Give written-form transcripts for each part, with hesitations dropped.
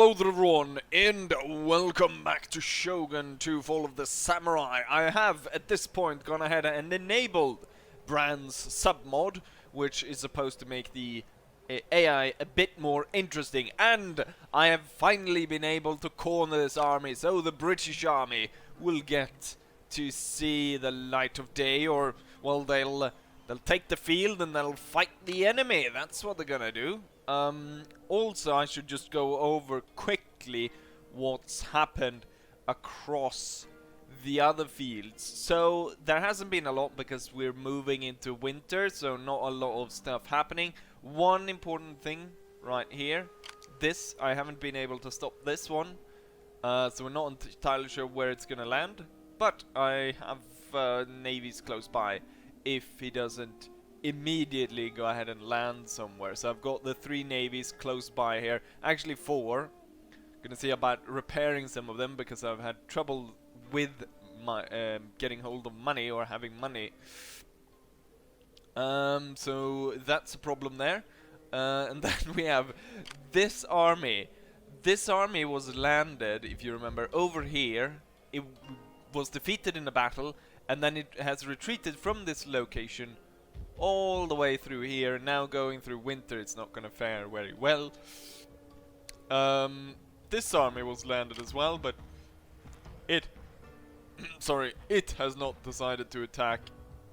Hello there everyone, and welcome back to Shogun 2 Fall of the Samurai. I have at this point gone ahead and enabled Brand's submod, which is supposed to make the AI a bit more interesting, and I have finally been able to corner this army, so the British army will get to see the light of day, or, well, they'll take the field and they'll fight the enemy. That's what they're gonna do. Also, I should just go over quickly what's happened across the other fields. So, there hasn't been a lot because we're moving into winter, so not a lot of stuff happening. One important thing right here, this, I haven't been able to stop this one, so we're not entirely sure where it's gonna land, but I have navies close by if he doesn't immediately go ahead and land somewhere. So I've got the 3 navies close by here, actually 4. Gonna see about repairing some of them because I've had trouble with my getting hold of money or having money. So that's a problem there. And then we have this army. This army was landed, if you remember, over here. It was defeated in a battle, and then it has retreated from this location all the way through here. Now going through winter, it's not gonna fare very well. This army was landed as well, but it sorry, it has not decided to attack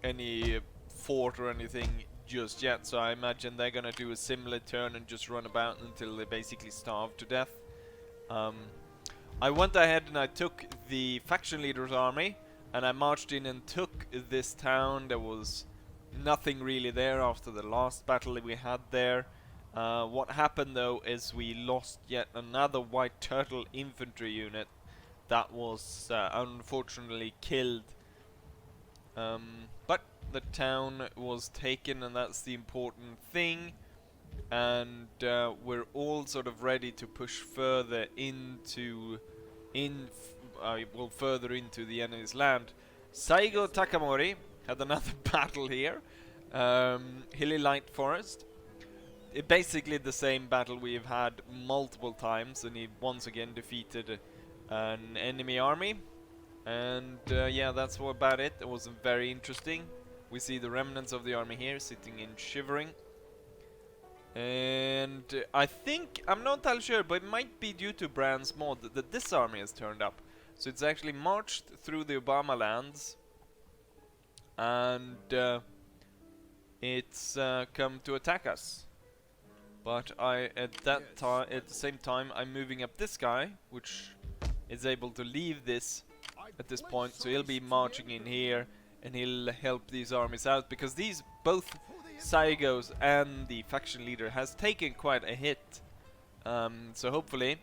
any fort or anything just yet, so I imagine they're gonna do a similar turn and just run about until they basically starve to death. I went ahead and I took the faction leader's army, and I marched in and took this town. There was nothing really there after the last battle that we had there. What happened though is we lost yet another White Turtle infantry unit that was unfortunately killed. But the town was taken, and that's the important thing. And we're all sort of ready to push further into further into the enemy's land. Saigo Takamori had another battle here. Hilly Light Forest. Basically the same battle we've had multiple times, and he once again defeated an enemy army. And yeah, that's all about it. It was very interesting. We see the remnants of the army here sitting in shivering. And I think, I'm not entirely sure, but it might be due to Brand's mod that this army has turned up. So it's actually marched through the Obama lands, and it's come to attack us. But at the same time, I'm moving up this guy, which is able to leave this at this point. So he'll be marching in here, and he'll help these armies out, because these both Saigos and the faction leader has taken quite a hit. So hopefully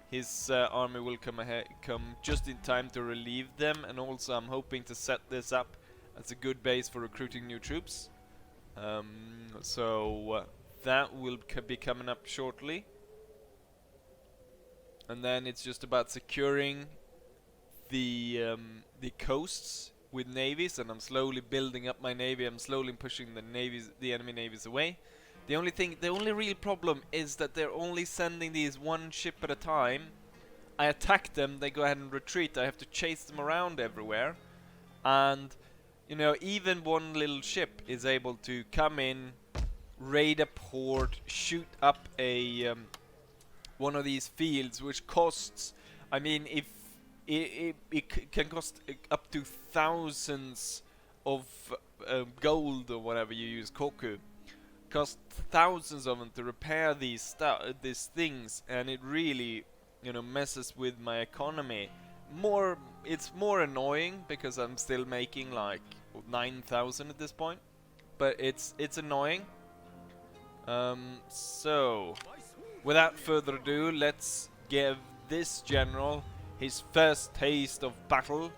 his army will come just in time to relieve them, and also I'm hoping to set this up as a good base for recruiting new troops. So that will be coming up shortly, and then it's just about securing the coasts with navies, and I'm slowly building up my navy. I'm slowly pushing the enemy navies away. The only real problem is that they're only sending these one ship at a time. I attack them, they go ahead and retreat. I have to chase them around everywhere, and you know, even one little ship is able to come in, raid a port, shoot up a one of these fields, which costs, I mean, if it can cost up to thousands of gold or whatever you use, koku. Cost thousands of them to repair these things, and it really, you know, messes with my economy. It's more annoying because I'm still making like 9,000 at this point, but it's annoying. So without further ado, let's give this general his first taste of battle.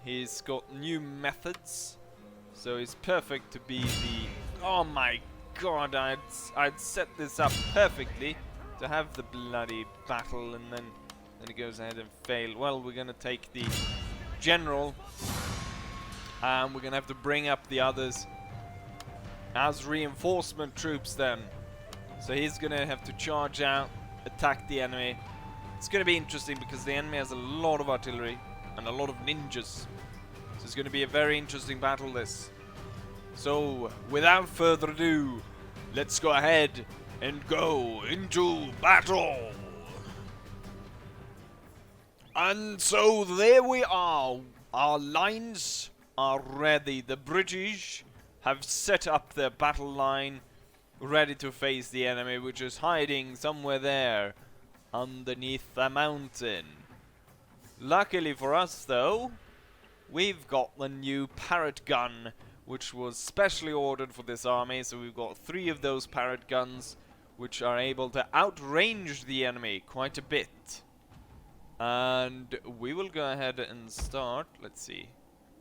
He's got new methods, so he's perfect to be the... Oh my god, I'd set this up perfectly to have the bloody battle, and then he goes ahead and fail. Well, we're gonna take the general, and we're gonna have to bring up the others as reinforcement troops then. So he's gonna have to charge out attack the enemy. It's going to be interesting because the enemy has a lot of artillery and a lot of ninjas. So it's going to be a very interesting battle, this. So, without further ado, let's go ahead and go into battle! And so there we are. Our lines are ready. The British have set up their battle line, ready to face the enemy, which is hiding somewhere there underneath the mountain. Luckily for us, though, we've got the new Parrot gun, which was specially ordered for this army. So we've got 3 of those Parrot guns, which are able to outrange the enemy quite a bit. And we will go ahead and start. Let's see.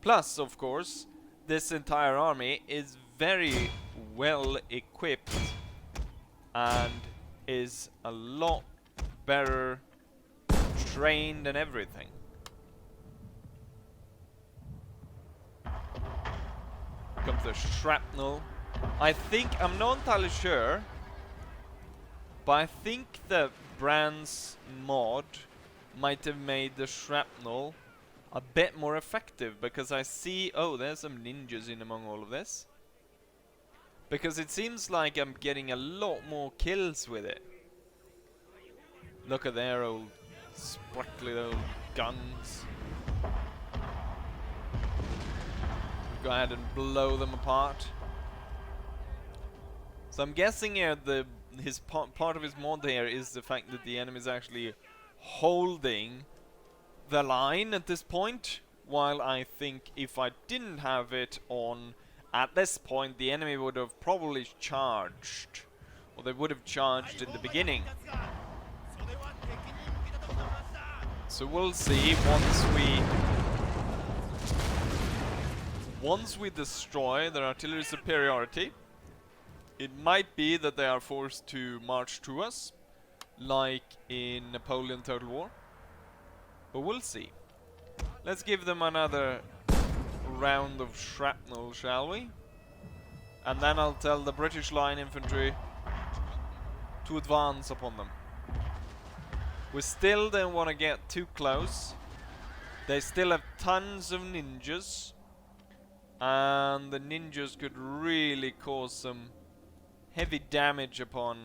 Plus, of course, this entire army is very well equipped and is a lot better trained and everything. Comes the shrapnel. I'm not entirely sure, but I think the Brands mod might have made the shrapnel a bit more effective, because I see, oh, there's some ninjas in among all of this. Because it seems like I'm getting a lot more kills with it. Look at their old sparkly old guns. Go ahead and blow them apart. So I'm guessing here part of his mod here is the fact that the enemy is actually holding the line at this point, while I think if I didn't have it on at this point, the enemy would have probably charged, or they would have charged in the beginning. So we'll see once we destroy their artillery superiority. It might be that they are forced to march to us, like in Napoleon Total War. But we'll see. Let's give them another round of shrapnel, shall we? And then I'll tell the British Line Infantry to advance upon them. We still don't want to get too close. They still have tons of ninjas, and the ninjas could really cause some heavy damage upon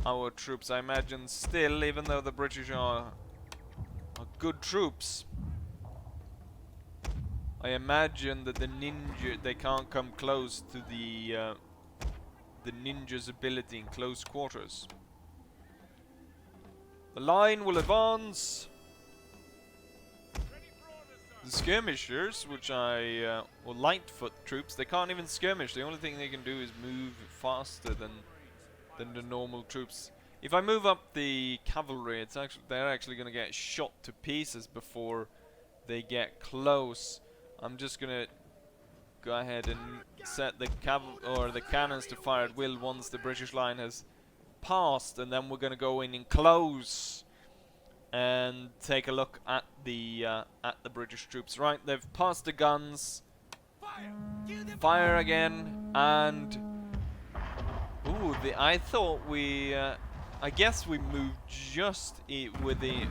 our troops. I imagine still, even though the British are good troops, I imagine that they can't come close to the ninja's ability in close quarters. The line will advance. The skirmishers, which or Lightfoot troops, they can't even skirmish. The only thing they can do is move faster than the normal troops. If I move up the cavalry, they're actually going to get shot to pieces before they get close. I'm just going to go ahead and set the cannons to fire at will once the British line has passed, and then we're going to go in and close and take a look at the British troops. Right, they've passed the guns. Fire again, and ooh, I thought I guess we moved just with the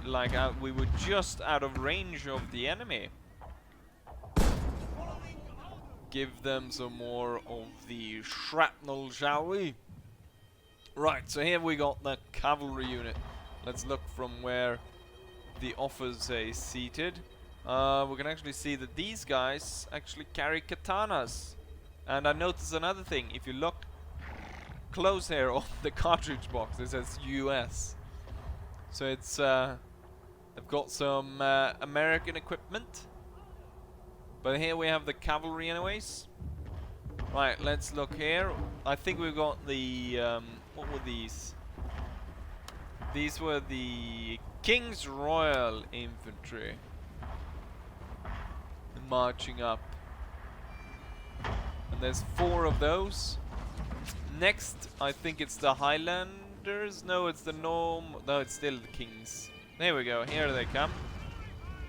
we were just out of range of the enemy. Give them some more of the shrapnel, shall we? Right, so here we got the cavalry unit. Let's look from where the officer is seated. We can actually see that these guys actually carry katanas. And I noticed another thing. If you look close here on the cartridge box, it says US. So it's they've got some American equipment. But here we have the cavalry anyways. Right, let's look here. I think we've got the what were these? These were the King's Royal Infantry marching up. And there's 4 of those. Next, I think it's the Highlanders. No, it's the No, it's still the Kings. There we go. Here they come.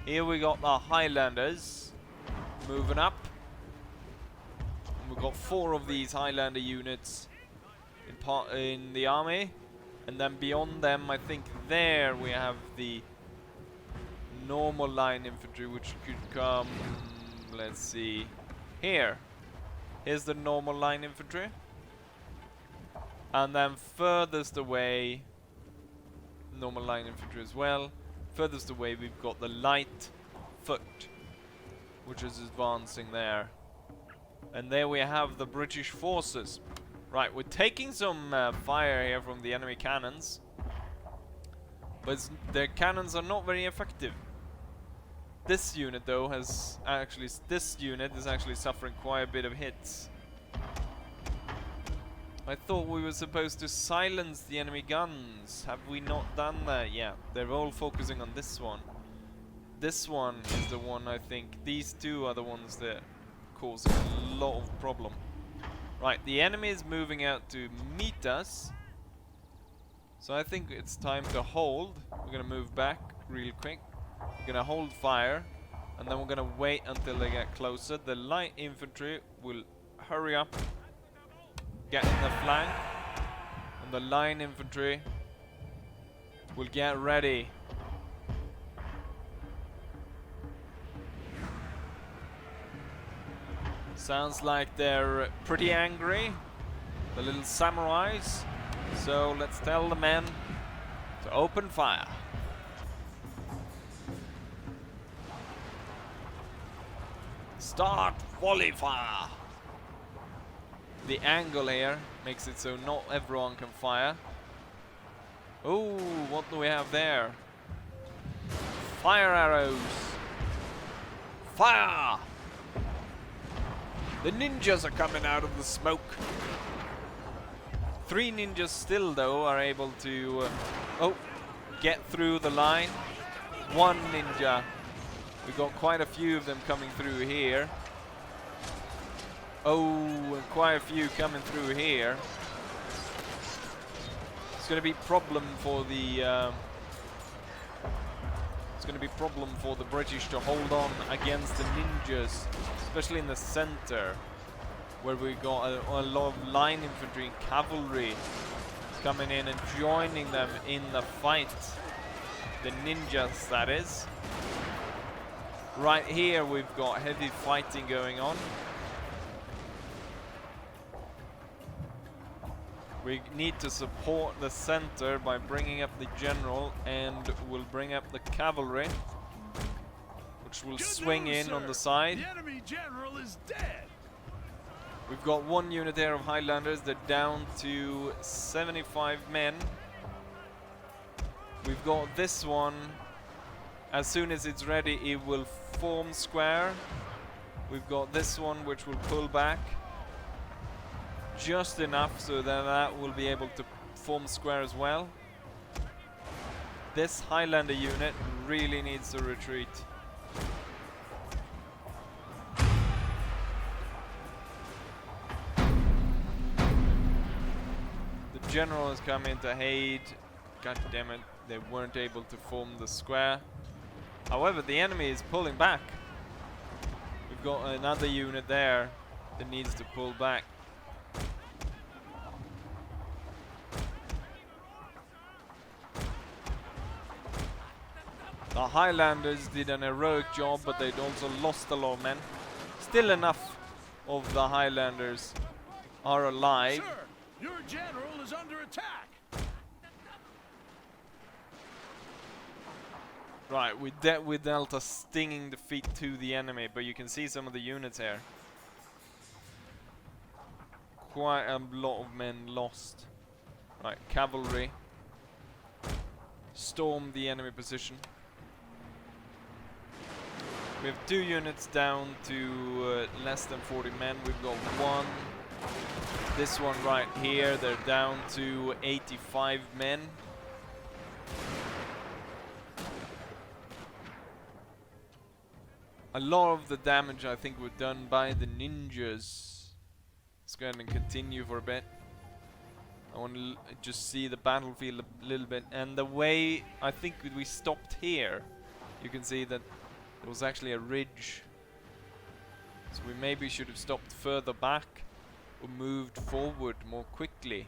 Here we got the Highlanders moving up. And we've got 4 of these Highlander units in the army. And then beyond them, I think there we have the normal line infantry, which could come, let's see, here. Here's the normal line infantry. And then furthest away, normal line infantry as well. Furthest away we've got the light foot, which is advancing there. And there we have the British forces. Right, we're taking some fire here from the enemy cannons. But their cannons are not very effective. This unit though has actually, this unit is actually suffering quite a bit of hits. I thought we were supposed to silence the enemy guns. Have we not done that? Yeah, they're all focusing on this one. This one is the one, I think. These two are the ones that cause a lot of problem. Right, the enemy is moving out to meet us. So I think it's time to hold. We're gonna move back real quick. We're gonna hold fire. And then we're gonna wait until they get closer. The light infantry will hurry up, get in the flank. And the line infantry will get ready. Sounds like they're pretty angry, the little samurais. So let's tell the men to open fire. Start volley fire. The angle here makes it so not everyone can fire. Oh, what do we have there? Fire arrows. Fire! The ninjas are coming out of the smoke. 3 ninjas still though are able to get through the line. 1 ninja. We've got quite a few of them coming through here. Oh, and quite a few coming through here. It's going to be problem for the it's going to be problem for the British to hold on against the ninjas, especially in the center, where we got a lot of line infantry and cavalry coming in and joining them in the fight. The ninjas, that is. Right here we've got heavy fighting going on. We need to support the center by bringing up the general, and we'll bring up the cavalry, which will swing in on the side. The enemy general is dead. We've got 1 unit there of Highlanders. They're down to 75 men. We've got this one. As soon as it's ready, it will form square. We've got this one, which will pull back just enough so that that will be able to form square as well. This Highlander unit really needs to retreat. The general has come in to aid. God damn it, they weren't able to form the square. However, the enemy is pulling back. We've got another unit there that needs to pull back. The Highlanders did an heroic job, but they'd also lost a lot of men. Still enough of the Highlanders are alive. Sir, your general is under attack. Right, we dealt a stinging defeat to the enemy, but you can see some of the units here. Quite a lot of men lost. Right, cavalry stormed the enemy position. We have 2 units down to less than 40 men. We've got 1. This one right here, they're down to 85 men. A lot of the damage, I think, were done by the ninjas. Let's go ahead and continue for a bit. I want to just see the battlefield a little bit. And the way I think we stopped here, you can see that there was actually a ridge. So we maybe should have stopped further back or moved forward more quickly.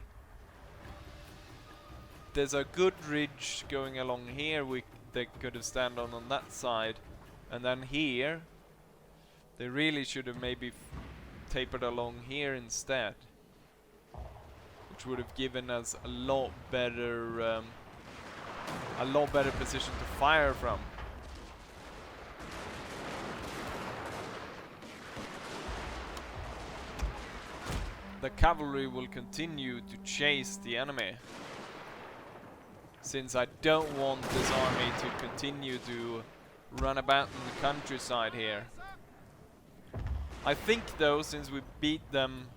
there's a good ridge going along here. They could have stand on that side, and then here they really should have maybe tapered along here instead, which would have given us a lot better position to fire from. The cavalry will continue to chase the enemy, since I don't want this army to continue to run about in the countryside here. I think though, since we beat them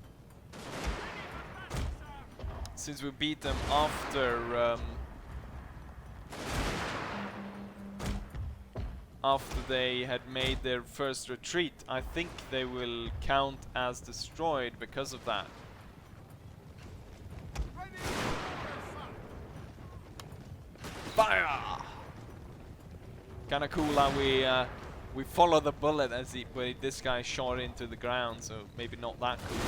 after they had made their first retreat, I think they will count as destroyed because of that. Fire! Kinda cool how we follow the bullet as this guy shot into the ground, so maybe not that cool.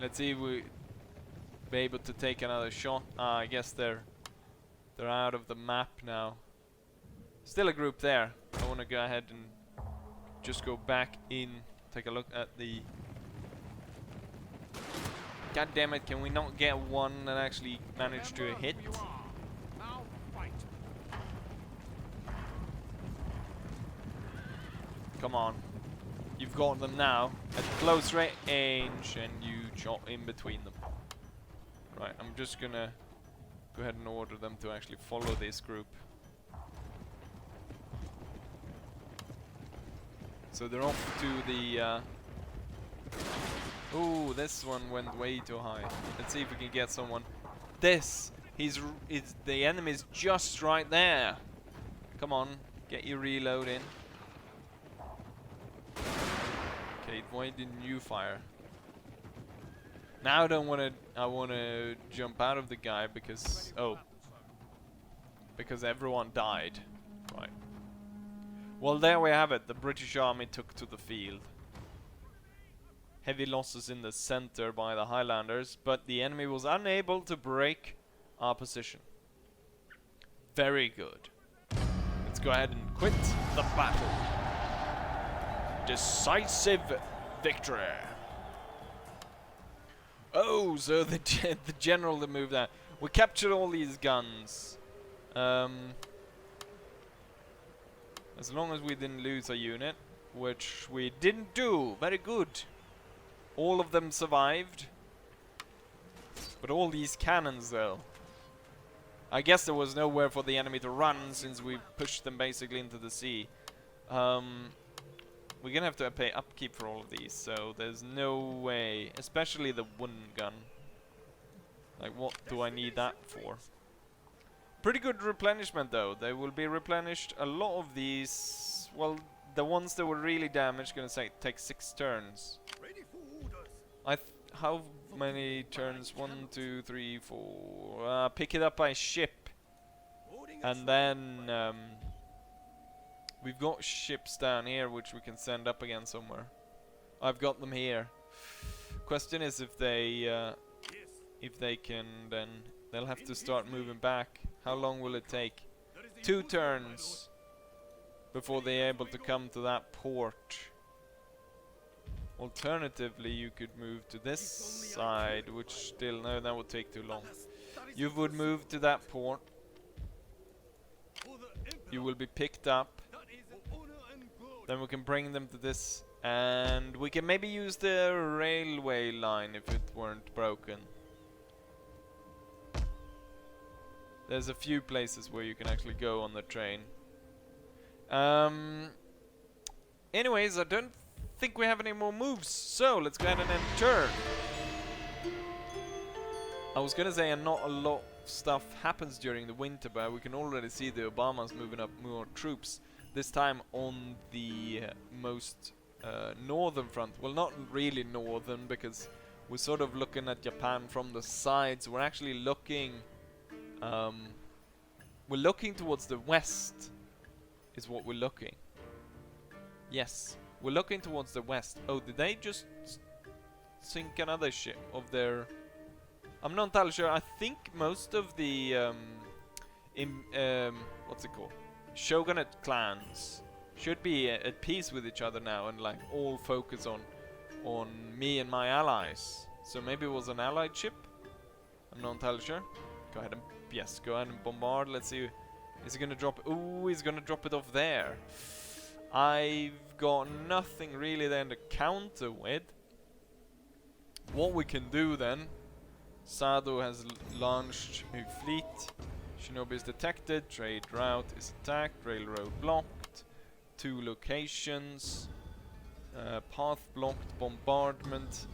Let's see if we be able to take another shot. I guess they're out of the map now. Still a group there. I want to go ahead and just go back in, take a look at the... God damn it, can we not get one that actually managed to hit? Now fight. Come on. You've got them now at close range, and you shot in between them. Right, I'm just gonna go ahead and order them to actually follow this group. So they're off to the... Ooh, this one went way too high. Let's see if we can get someone. The enemy's just right there. Come on, get your reload in. Okay, why didn't you fire? Now I wanna jump out of the guy because everyone died. Right. Well, there we have it. The British army took to the field. Heavy losses in the center by the Highlanders, but the enemy was unable to break our position. Very good. Let's go ahead and quit the battle. Decisive victory. Oh, so the general that moved out. We captured all these guns. As long as we didn't lose a unit, which we didn't do. Very good. All of them survived. But all these cannons though. I guess there was nowhere for the enemy to run since we pushed them basically into the sea. We're gonna have to pay upkeep for all of these, so there's no way, especially the wooden gun. Like, what do I need that for? Pretty good replenishment though. They will be replenished. A lot of these, well, the ones that were really damaged gonna take 6 turns. How many turns? 1, 2, 3, 4. Pick it up by ship, and then we've got ships down here which we can send up again somewhere. I've got them here. Question is if they can, then they'll have to start moving back. How long will it take? 2 turns before they're able to come to that port. Alternatively, you could move to this side, which still, no, that would take too long. You would move to that port. You will be picked up. Then we can bring them to this, and we can maybe use the railway line if it weren't broken. There's a few places where you can actually go on the train. Anyways, I don't think we have any more moves, so let's go ahead and end turn. I was gonna say not a lot of stuff happens during the winter, but we can already see the Obamas moving up more troops. This time on the most northern front. Well, not really northern, because we're sort of looking at Japan from the sides. We're actually looking towards the west is what we're looking. Yes, we're looking towards the west. Oh, did they just think another ship of their... I'm not entirely sure. I think most of the what's it called? Shogunate clans should be at peace with each other now and like all focus on me and my allies. So maybe it was an allied ship. I'm not entirely sure. Go ahead and yes, go ahead and bombard. Let's see. Is he gonna drop? Ooh, he's gonna drop it off there. I've got nothing really then to counter with. What we can do then, Sado has launched a fleet. Shinobi is detected, trade route is attacked, railroad blocked, 2 locations, path blocked, bombardment,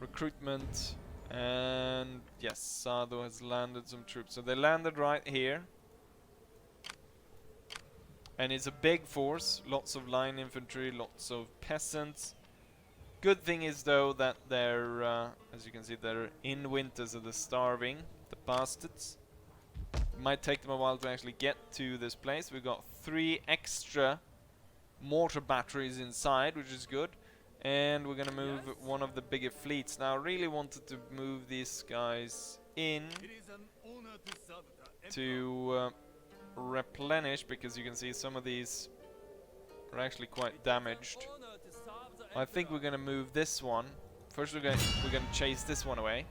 recruitment, and yes, Sado has landed some troops. So they landed right here. And it's a big force, lots of line infantry, lots of peasants. Good thing is though that they're, as you can see, they're in winter, so they're starving, the bastards. It might take them a while to actually get to this place. We've got 3 extra mortar batteries inside, which is good. And we're gonna move one of the bigger fleets. Now I really wanted to move these guys in to replenish, because you can see some of these are actually quite damaged. I think we're gonna move this one. First we're gonna chase this one away.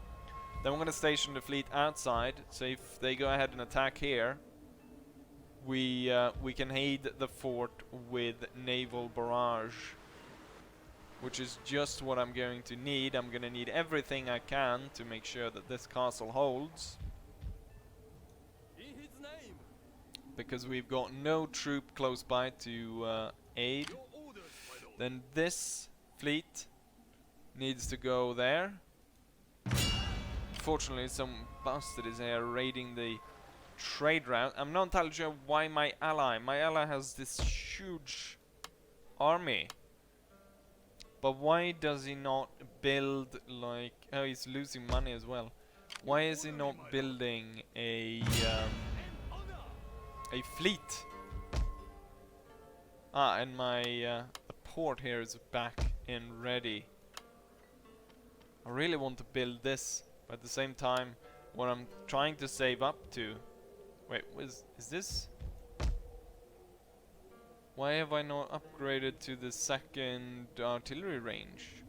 Then we're gonna station the fleet outside, so if they go ahead and attack here, we can aid the fort with naval barrage, which is just what I'm going to need. I'm gonna need everything I can to make sure that this castle holds, because we've got no troop close by to aid. Then this fleet needs to go there. Fortunately, some bastard is here raiding the trade route. I'm not entirely sure why my ally has this huge army. But why does he not build like... Oh, he's losing money as well. Why is he not building a fleet? Ah, and my the port here is back and ready. I really want to build this, but at the same time, what I'm trying to save up to... Wait, is this... Why have I not upgraded to the 2nd artillery range?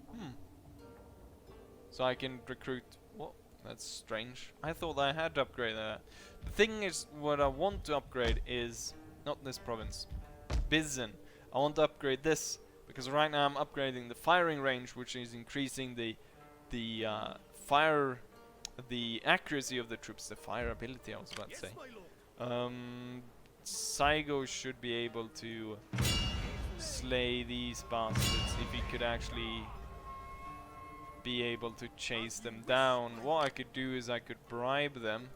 So I can recruit... What? That's strange. I thought I had to upgrade that. The thing is, what I want to upgrade is... Not this province. Bizen. I want to upgrade this, because right now I'm upgrading the firing range, which is increasing the accuracy of the troops, the fire ability, I was about to say. Saigo should be able to slay these bastards if he could actually be able to chase them down. What I could do is I could bribe them,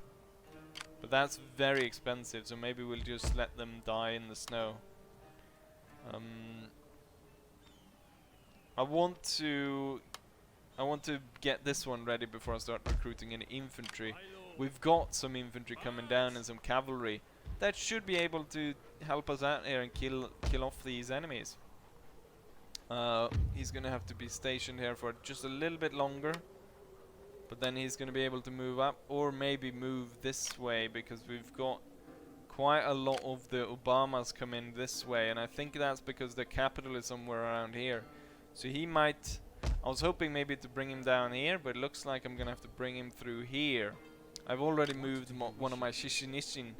but that's very expensive, so maybe we'll just let them die in the snow. I want to get this one ready before I start recruiting any infantry. We've got some infantry coming down and some cavalry that should be able to help us out here and kill off these enemies. He's gonna have to be stationed here for just a little bit longer, but then he's gonna be able to move up, or maybe move this way, because we've got quite a lot of the Obamas come in this way, and I think that's because the capital is somewhere around here. So he might... I was hoping maybe to bring him down here, but it looks like I'm gonna have to bring him through here. I've already moved one of my Shishinishin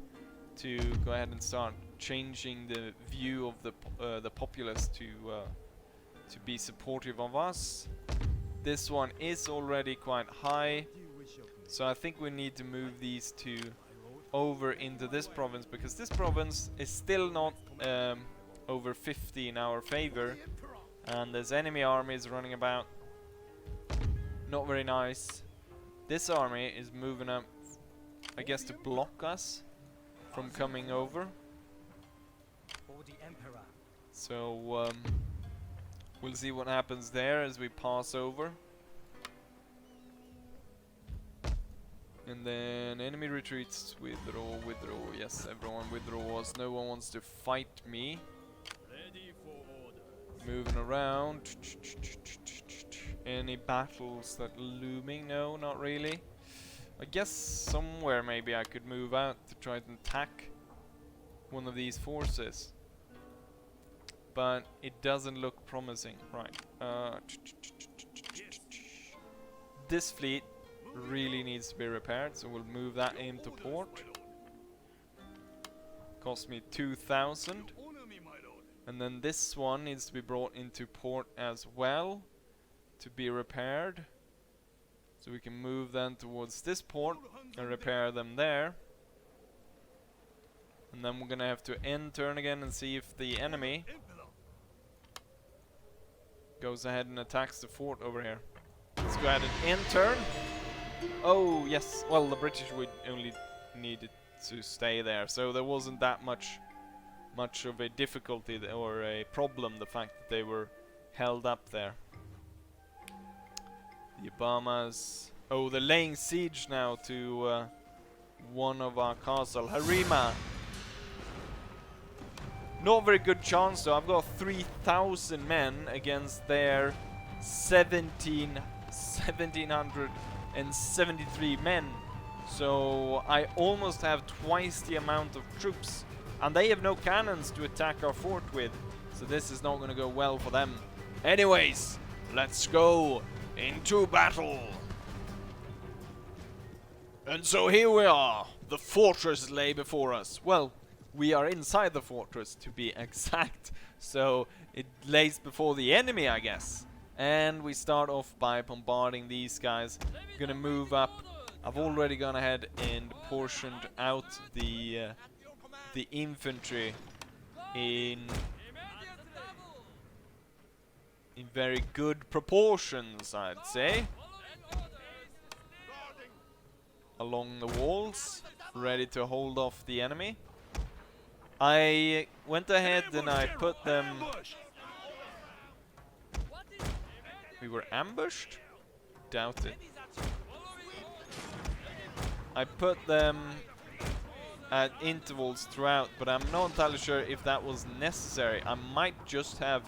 to go ahead and start changing the view of the populace to be supportive of us. This one is already quite high, so I think we need to move these two over into this province, because this province is still not over 50 in our favor, and there's enemy armies running about. Not very nice. This army is moving up, I guess, to block us from coming over. So we'll see what happens there as we pass over. And then enemy retreats, withdraw, withdraw. Yes, everyone withdraws. No one wants to fight me. Moving around. Any battles that looming? No, not really. I guess somewhere maybe I could move out to try to attack one of these forces. But it doesn't look promising. Right. This fleet really needs to be repaired, so we'll move that into port. Cost me 2,000. And then this one needs to be brought into port as well to be repaired. So we can move then towards this port and repair them there. And then we're gonna have to end turn again and see if the enemy goes ahead and attacks the fort over here. Let's go ahead and end turn. Oh yes, well the British would only needed to stay there, so there wasn't that much of a difficulty or a problem, the fact that they were held up there. The Obamas, oh, they're laying siege now to one of our castle, Harima. Not very good chance though. I've got 3,000 men against their 1,773 men. So I almost have twice the amount of troops. And they have no cannons to attack our fort with. So this is not going to go well for them. Anyways, let's go into battle. And so here we are. The fortress lay before us. Well, we are inside the fortress to be exact. So it lays before the enemy, I guess. And we start off by bombarding these guys. Gonna move up. I've already gone ahead and portioned out the infantry in very good proportions, I'd say. Along the walls, ready to hold off the enemy. I went ahead and I put them... We were ambushed? Doubt it. I put them at intervals throughout, but I'm not entirely sure if that was necessary. I might just have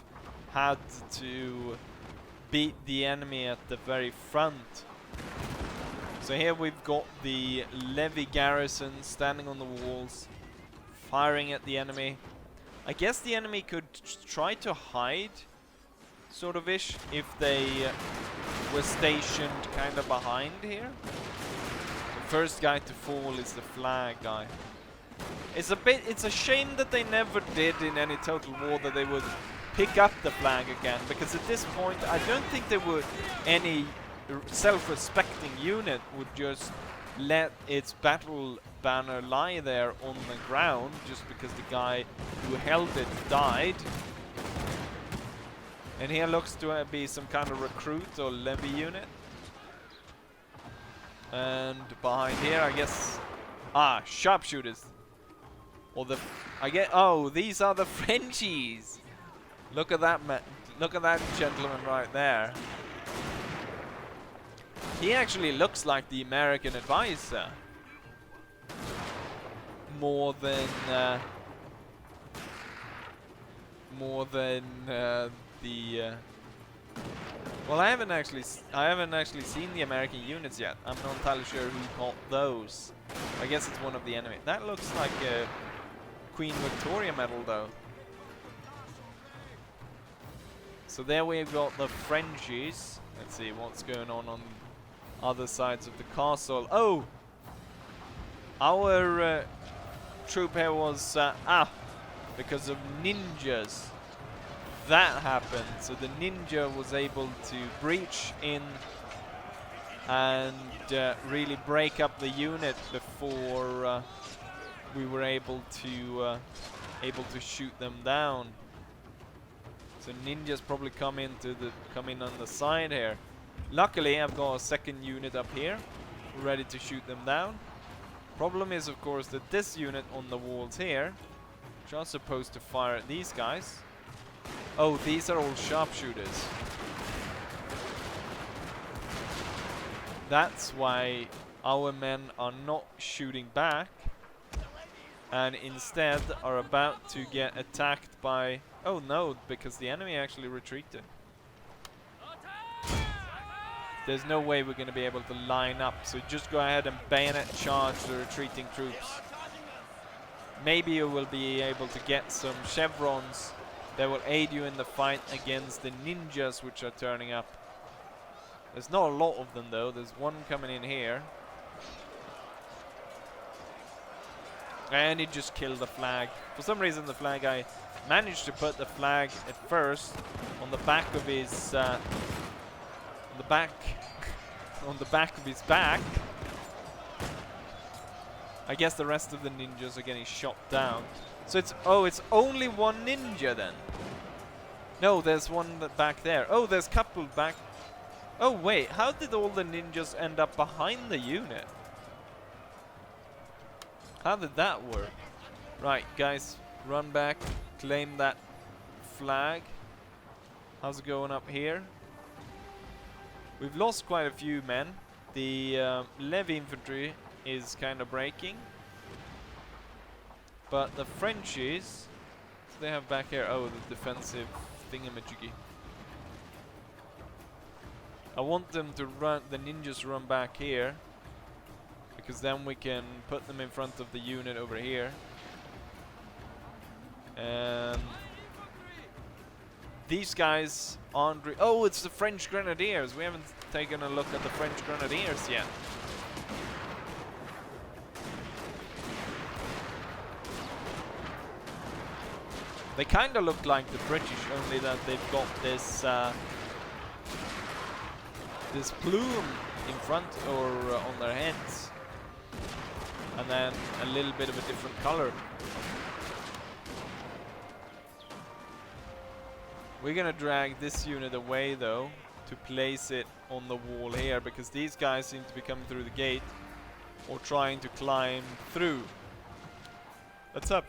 had to beat the enemy at the very front. So here we've got the Levy garrison standing on the walls, firing at the enemy. I guess the enemy could try to hide, sort of ish, if they were stationed kind of behind here. The first guy to fall is the flag guy. It's a shame that they never did in any Total War that they would pick up the flag again, because at this point I don't think there would any self-respecting unit would just let its battle banner lie there on the ground just because the guy who held it died. And here looks to be some kind of recruit or levy unit. And behind here, I guess, sharpshooters. Or oh, these are the Frenchies. Look at that man. Look at that gentleman right there. He actually looks like the American advisor. More than the well, I haven't actually seen the American units yet. I'm not entirely sure who got those. I guess it's one of the enemy. That looks like a Queen Victoria medal though. So there we've got the Frenchies. Let's see what's going on other sides of the castle. Oh! Our troop here was because of ninjas. That happened. So the ninja was able to breach in and really break up the unit before we were able to shoot them down. So ninjas probably come in on the side here. Luckily, I've got a second unit up here, ready to shoot them down. Problem is, of course, that this unit on the walls here, which are supposed to fire at these guys. Oh, these are all sharpshooters. That's why our men are not shooting back, and instead are about to get attacked by... Oh no, because the enemy actually retreated. there's no way we're going to be able to line up. So just go ahead and bayonet charge the retreating troops. Maybe you will be able to get some chevrons that will aid you in the fight against the ninjas which are turning up. There's not a lot of them though. There's one coming in here. And he just killed the flag. For some reason the flag guy managed to put the flag at first on the back of his on the back of his back. I guess the rest of the ninjas are getting shot down. So it's only one ninja then. No, there's one back there. Oh, there's a couple back. Oh wait, how did all the ninjas end up behind the unit? How did that work? Right, guys, run back, claim that flag. How's it going up here? We've lost quite a few men. The Levy infantry is kind of breaking. But the Frenchies, what do they have back here? Oh, the defensive thingamajiggy. I want them to run, the ninjas run back here. Because then we can put them in front of the unit over here. And these guys aren't oh, it's the French Grenadiers. We haven't taken a look at the French Grenadiers yet. They kind of look like the British, only that they've got this this plume in front or on their heads. And then a little bit of a different color. We're gonna drag this unit away though to place it on the wall here, because these guys seem to be coming through the gate or trying to climb through. Let's have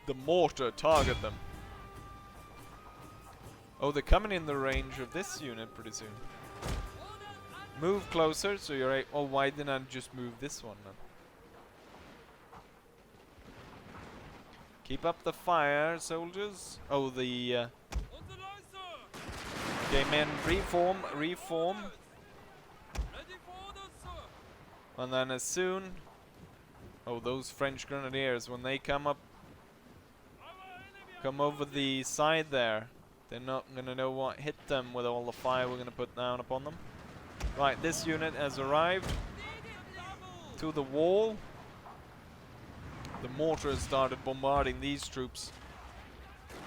the mortar target them. Oh, they're coming in the range of this unit pretty soon. Move closer so you're oh, why didn't I just move this one then? Keep up the fire, soldiers. Oh, the okay, men, reform. And then as soon, oh, those French Grenadiers, when they come over the side there, they're not gonna know what hit them with all the fire we're gonna put down upon them. Right, this unit has arrived to the wall. The mortar has started bombarding these troops,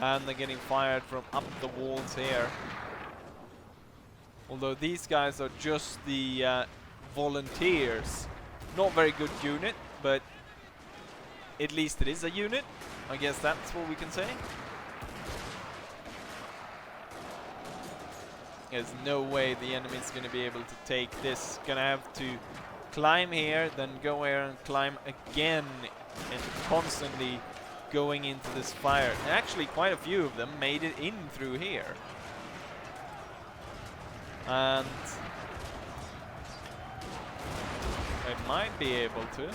and they're getting fired from up the walls here. Although these guys are just the volunteers. Not very good unit, but at least it is a unit. I guess that's what we can say. There's no way the enemy's going to be able to take this. Gonna have to climb here, then go here and climb again, and constantly going into this fire. And actually quite a few of them made it in through here. And I might be able to.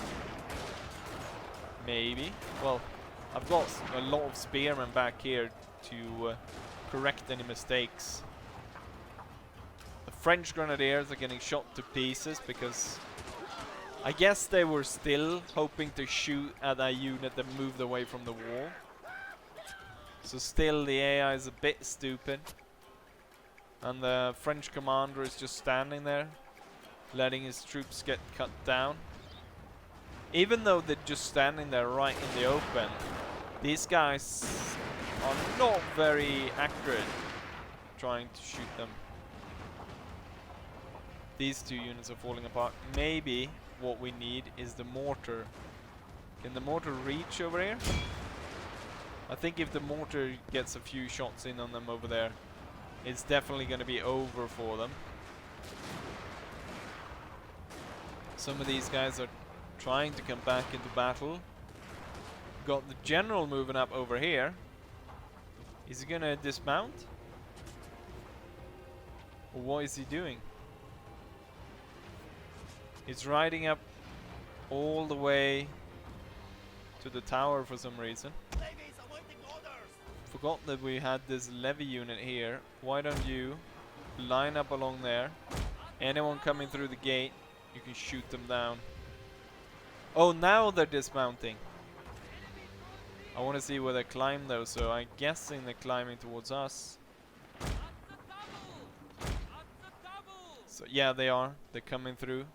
Maybe. Well, I've got a lot of spearmen back here to correct any mistakes. The French Grenadiers are getting shot to pieces because I guess they were still hoping to shoot at that unit that moved away from the wall. So still the AI is a bit stupid. And the French commander is just standing there, letting his troops get cut down. Even though they're just standing there right in the open, these guys are not very accurate trying to shoot them. These two units are falling apart. Maybe what we need is the mortar. Can the mortar reach over here? I think if the mortar gets a few shots in on them over there, it's definitely going to be over for them. Some of these guys are trying to come back into battle. Got the general moving up over here. Is he going to dismount? Or what is he doing? He's riding up all the way to the tower for some reason. Forgot that we had this levy unit here. Why don't you line up along there? Anyone coming through the gate, you can shoot them down. Oh, now they're dismounting. I want to see where they climb though, so I'm guessing they're climbing towards us. So yeah, they are. They're coming through.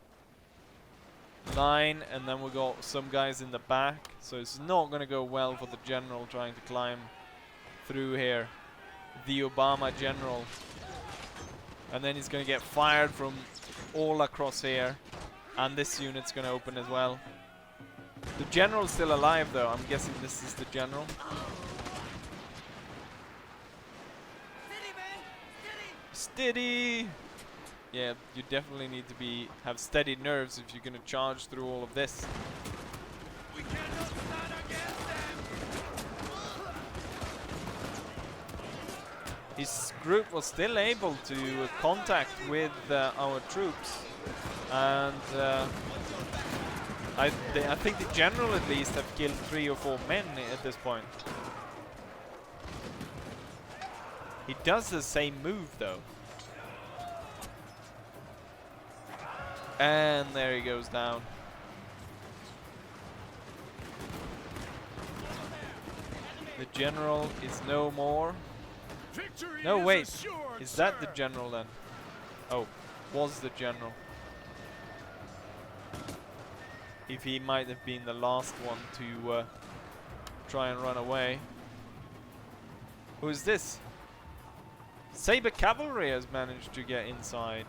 Line, and then we got some guys in the back. So it's not gonna go well for the general trying to climb through here. The Obama general. And then he's gonna get fired from all across here. And this unit's gonna open as well. The general's still alive though. I'm guessing this is the general. Steady! Yeah, you definitely need to have steady nerves if you're gonna charge through all of this. We cannot stand against them. His group was still able to contact with our troops, and I think the general at least have killed 3 or 4 men at this point. He does the same move though. And there he goes down. The general is no more. Victory No, is wait. assured, Is that the sir. general then? Oh, was the general. If he might have been the last one to try and run away. Who is this? Saber Cavalry has managed to get inside.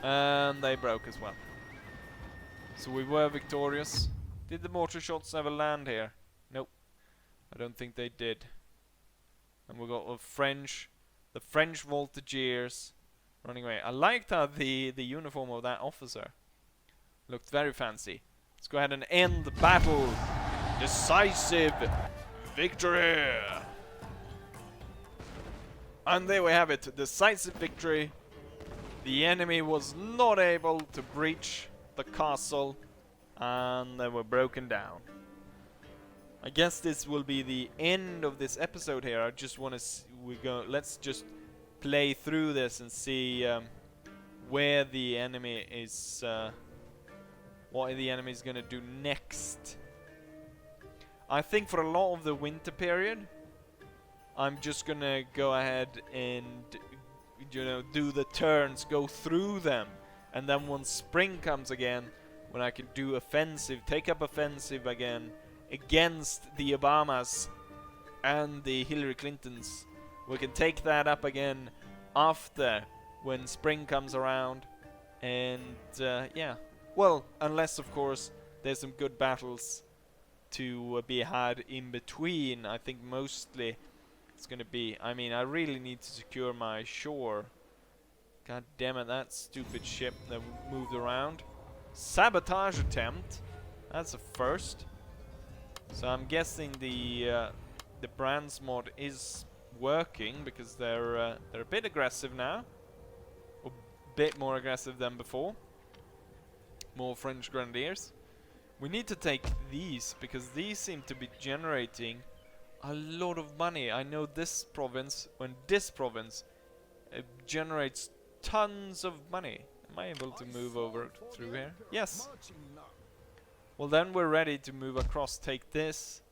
And they broke as well. So we were victorious. Did the mortar shots ever land here? Nope. I don't think they did. And we got the French voltigeurs running away. I liked how the uniform of that officer looked very fancy. Let's go ahead and end the battle. Decisive victory. And there we have it. Decisive victory. The enemy was not able to breach the castle, and they were broken down. I guess this will be the end of this episode here. I just want to let's just play through this and see where the enemy is, what the enemy is going to do next. I think for a lot of the winter period, I'm just going to go ahead and do the turns, go through them, and then when spring comes again, when I can do offensive, take up offensive again against the Obamas and the Hillary Clintons, we can take that up again after when spring comes around. And yeah, well, unless of course there's some good battles to be had in between. I think mostly it's gonna be, I mean, I really need to secure my shore. God damn it, that stupid ship that moved around. Sabotage attempt. That's a first. So I'm guessing the Brands mod is working because they're a bit aggressive now. A bit more aggressive than before. More French Grenadiers. We need to take these because these seem to be generating a lot of money. I know this province, generates tons of money. Am I able to move over through here? Yes. Well, then we're ready to move across, take this,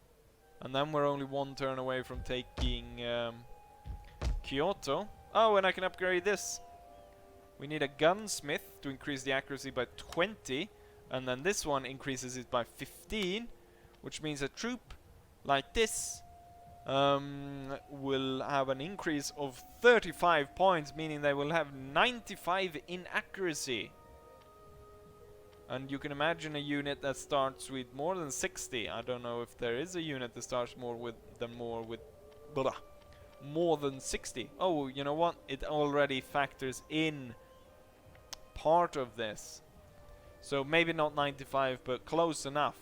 and then we're only 1 turn away from taking Kyoto. Oh, and I can upgrade this. We need a gunsmith to increase the accuracy by 20, and then this one increases it by 15, which means a troop like this will have an increase of 35 points, meaning they will have 95 in accuracy. And you can imagine a unit that starts with more than 60. I don't know if there is a unit that starts more than 60. Oh, you know what? It already factors in part of this. So maybe not 95, but close enough.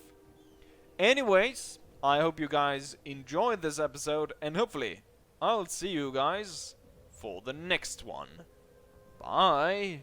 Anyways, I hope you guys enjoyed this episode, and hopefully I'll see you guys for the next one. Bye!